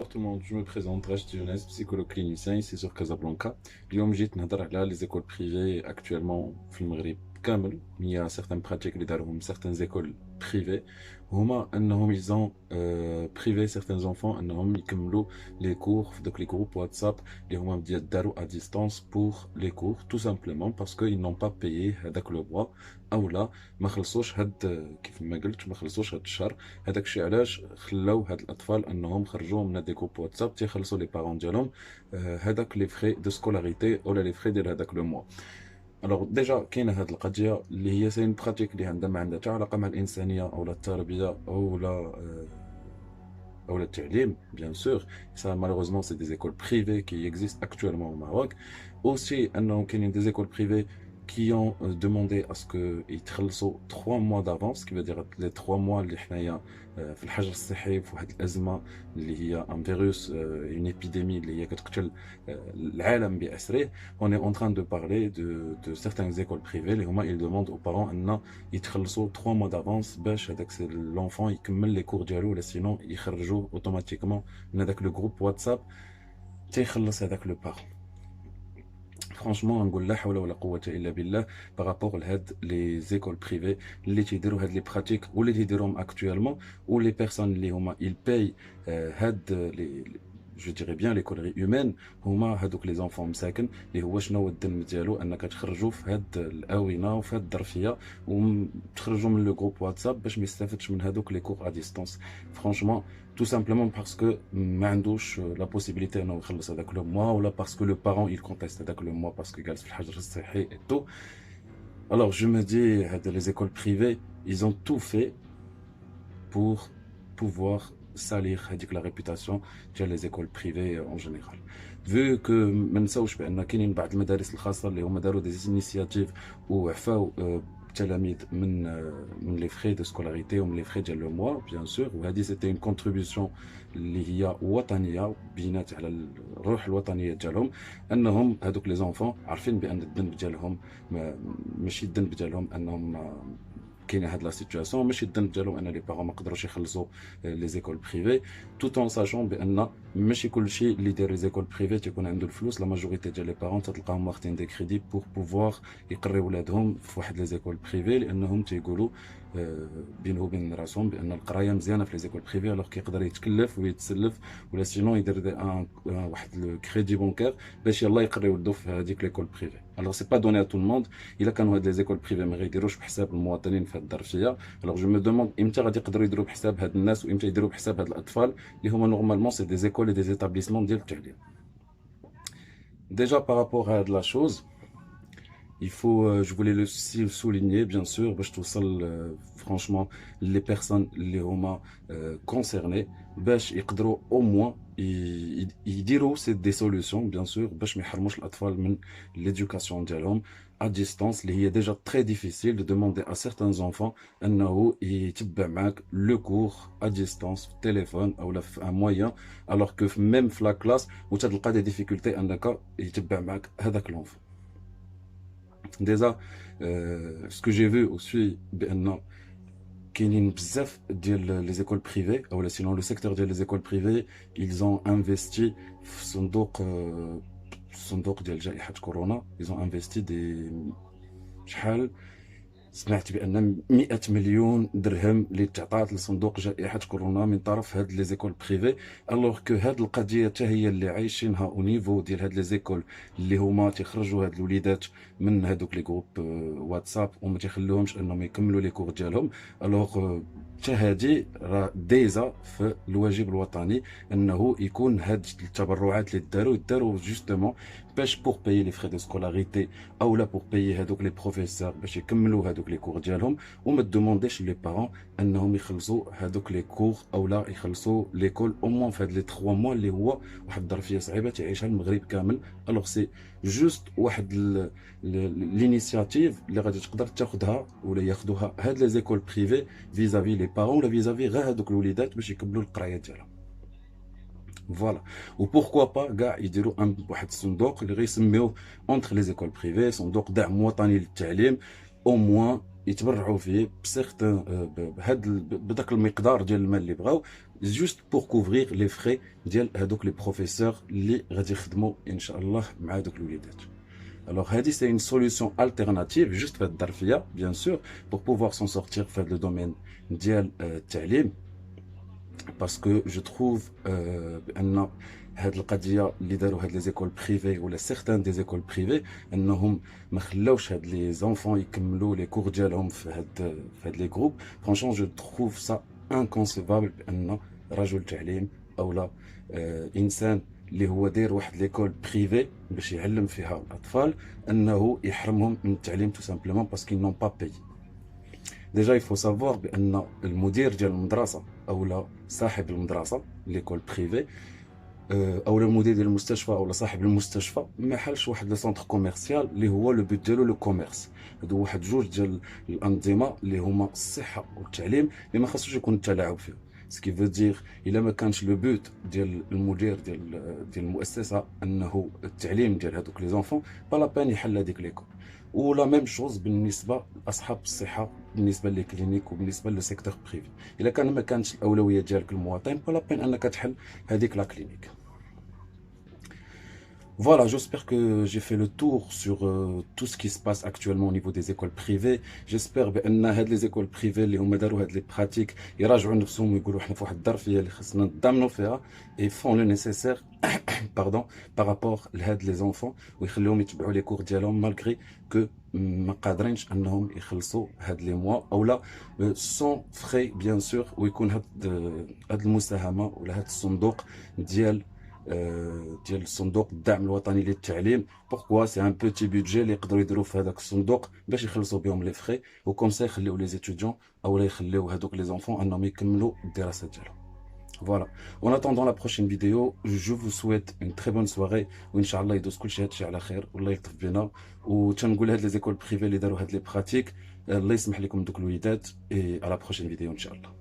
Tout le monde, je me présente, Rachid Younes, psychologue clinicien ici sur Casablanca. اليوم جيت نهضر على les écoles privées actuellement في المغرب كامل. Il y a certaines pratiques اللي داروهم certaines écoles privées هما انهم ils ont privé certains enfants انهم يكملوا les cours في دوك les groupes WhatsApp اللي هما داروا à distance pour les cours tout simplement parce que ils n'ont pas payé هذاك le mois او لا ما خلصوش هاد كيف ما قلت ما خلصوش هاد الشهر. هذاك الشيء علاش خلاو هاد الاطفال انهم خرجوا من دي جروب واتساب تيخلصوا لي بارون ديالهم هذاك لي فري دو سكولاريتي ولا لي فري ديال هذاك لو موا. الوغ ديجا كاينه هاد القضيه اللي هي سين براتيك اللي عندها ما عندها حتى علاقه مع الانسانيه او لا التربيه او لا ou le تعليم bien sûr. Ça malheureusement c'est des écoles privées qui existent actuellement au Maroc. Aussi انه كاينين des écoles privées qui ont demandé à ce que يتخلصوا 3 mois d'avance, qui veut dire les 3 mois اللي حنايا في الحجر الصحي في واحد الازمه اللي هي ان فيروس une épidémie اللي هي كتقتل العالم باسره. On est en train de parler de certaines écoles privées اللي هما ils demandent aux parents ان يتخلصوا 3 mois d'avance باش هذاك l'enfant يكمل لي كور ديالو ولا سينو يخرجوا اوتوماتيكمون من هذاك لو جروب واتساب تيخلص هذاك لو بار. فرانشمون نقول لا حول ولا قوه الا بالله بارابور لهاد لي زيكول بريفي اللي تيديروا هاد لي براتيك واللي تيديروهم اكطوالمون ولي بيرسون اللي هما يل باي هاد لي جو ديري بيان لي كولري هيومان هما هادوك لي زونفون مساكن اللي هو شنو هو الذنب ديالو انك تخرجوا في هاد الاونه وفي هاد الظرفيه وتخرجوا من لو جروب واتساب باش ما يستافدش من هادوك لي كور ا ديستانس. فرانشمون tout simplement parce que ما عندوش لا بوسيبيليتي انه يخلص هذاك لو موا ولا باسكو لو بارون il conteste هذاك لو موا باسكو جالس في الحجر الصحي et tout. Alors je me dis هاد les écoles privées ils ont tout fait pour pouvoir salir هذيك la réputation ديال les écoles privées en général. Vu que ما نساوش بان كاينين بعض المدارس الخاصه اللي هما داروا دي انيشياتيف وعفاو التلاميذ من لي فري دو سكولاريتي ومن لي فري ديال لو موا بيان سور. وهذه سيتي اون كونتريبيوشن اللي هي وطنيه بينات على الروح الوطنيه ديالهم انهم هذوك لي زونفون عارفين بان الذنب ديالهم ماشي الذنب ديالهم انهم كاينه هاد لا سيتوياسيون ماشي الذنب ديالهم ان لي بارون ما قدروش يخلصوا لي زيكول بريفي توت اون ساشون بان ماشي كلشي اللي داير لي زيكول بريفي تيكون عنده الفلوس. لا ماجوريتي ديال لي بارون تلقاهم واخدين دي كريدي بور بوفوار يقريو ولادهم في واحد لي زيكول بريفي لانهم تيقولوا بينه وبين راسهم بان القرايه مزيانه في لي زيكول بريفي الوغ كيقدر يتكلف ويتسلف ولا سينو يدير واحد لو كريدي بونكير باش يلاه يقري ولدو في هذيك ليكول بريفي. الوغ سي با دوني ا تو الموند. الا كانوا هاد لي زيكول بريفي ما غيديروش بحساب المواطنين في هاد الظرفيه الوغ جو مي دوموند امتى غادي يقدروا يديروا بحساب هاد الناس وامتى يديروا بحساب هاد الاطفال اللي هما نورمالمون سي دي زيكول اي دي زيتابليسمون ديال التعليم. ديجا بارابور à la chose il faut je voulais le souligner bien sûr باش توصل franchement les personnes اللي هما concernées باش يقدروا au moins يديروا des solutions bien sûr باش ما يحرموش الاطفال من l'éducation ديالهم à distance اللي هي déjà très difficile de demander à certains enfants انه يتبع معك le cours à distance في التليفون او في un moyen alors que même في la classe وتلقى des difficultés انك يتبع معك هذاك l'enfant. Déjà, ce que j'ai vu aussi, كاينين بزاف ديال لي زيكول بريفي او sinon le secteur ديال لي زيكول بريفي ils ont investi في صندوق ديال جائحة كورونا. ils ont investi دي شحال سمعت بان 100 مليون درهم اللي تعطات لصندوق جائحه كورونا من طرف هاد لي زيكول بريفي. الوغ كو هاد القضيه حتى هي اللي عايشينها او نيفو ديال هاد لي زيكول اللي هما تيخرجوا هاد الوليدات من هادوك لي جروب واتساب وما تيخلوهمش انهم يكملوا لي كور ديالهم. الوغ حتى هادي راه دايزه في الواجب الوطني انه يكون هاد التبرعات اللي داروا جوستومون باش بور بايي لي فري دو سكولاريتي او لا بور بايي هادوك لي بروفيسور باش يكملوا هادوك لي كور ديالهم وما دومونديش لي بارون انهم يخلصوا هادوك لي كور او لا يخلصوا ليكول او موان في هاد لي 3 موا اللي هو واحد الظرفيه صعيبه تعيشها المغرب كامل. الوغ سي جوست واحد لينيسياتيف اللي غادي تقدر تاخذها ولا ياخذوها هاد لي زيكول بريفي فيزافي لي بارون ولا فيزافي غير هادوك الوليدات باش يكملوا القرايه ديالهم. فوالا وبوركوا با كاع يديروا واحد الصندوق اللي غيسميوه اونتر لي زيكول بريفي صندوق دعم وطني للتعليم او موان يتبرعوا فيه بسيغتان بداك المقدار ديال المال اللي بغاو جوست بور كوفرير لي فري ديال هادوك لي بروفيسور اللي غادي يخدموا ان شاء الله مع هادوك الوليدات. Alors, Hadi, c'est une solution alternative, juste fait d'arfia, bien sûr, pour pouvoir s'en sortir, faire le domaine dial ta'lim, parce que je trouve que هاد القضيه اللي داروا هاد لي زيكول بريفي ولا سيغتان دي زيكول بريفي انهم ما خلاوش هاد لي زونفون يكملوا لي كور ديالهم في هاد لي جروب. فرانشون جو تروف سا انكونسيفابل بان رجل تعليم اولا انسان اللي هو داير واحد ليكول بريفي باش يعلم فيها الاطفال انه يحرمهم من التعليم تو سامبلومون باسكو نون با باي. ديجا يفو سافوار بان المدير ديال المدرسه اولا صاحب المدرسه ليكول بريفي او المدير ديال المستشفى او صاحب المستشفى ما حالش واحد لو سونتر كوميرسيال اللي هو لو بوت ديالو لو كوميرس. هادو واحد جوج ديال الانظمه اللي هما الصحه والتعليم اللي ما خاصوش يكون التلاعب فيهم. سكي فو دير الا ما كانش لو بوت ديال المدير ديال المؤسسه انه التعليم ديال هادوك لي زونفون با لا بان يحل هذيك ليكول. ولا ميم شوز بالنسبه لاصحاب الصحه بالنسبه لي كلينيك وبالنسبه لو سيكتور بريفي. الا كان ما كانش الاولويه ديالك المواطن با لا بان انك تحل هذيك لا كلينيك. Voilà, j'espère que j'ai fait le tour sur tout ce qui se passe actuellement au niveau des écoles privées. J'espère que les écoles privées اللي هما داروا هاد لي براتيك يراجعوا نفسهم ويقولوا حنا في واحد الظرفيه اللي خصنا نضامنوا فيها et font le nécessaire pardon par rapport لهاد لي زونفون ويخليهم يتبعوا لي كور ديالهم مالغري كو ما قادرينش انهم يخلصوا هاد لي موا اولا سون فري بيان سور ويكون هاد المساهمه ولا هاد الصندوق ديال صندوق الدعم الوطني للتعليم. بوركوا سي ان بوتي بودجي اللي يقدروا يديروا في هذاك الصندوق باش يخلصوا بهم لي فري وكوم سا يخليو لي زيتوديون اولا يخليو هذوك لي زونفون انهم يكملوا الدراسه ديالهم. Voilà. En attendant la prochaine vidéo, je vous souhaite une très bonne soirée. وإنشاءالله يدوز كلشي هادشي على خير والله يلطف بينا. وتنقول هاد لي زيكول بريفي اللي داروا هاد لي براتيك الله يسمح لكم دوك الوليدات. et à la prochaine vidéo إن شاء الله.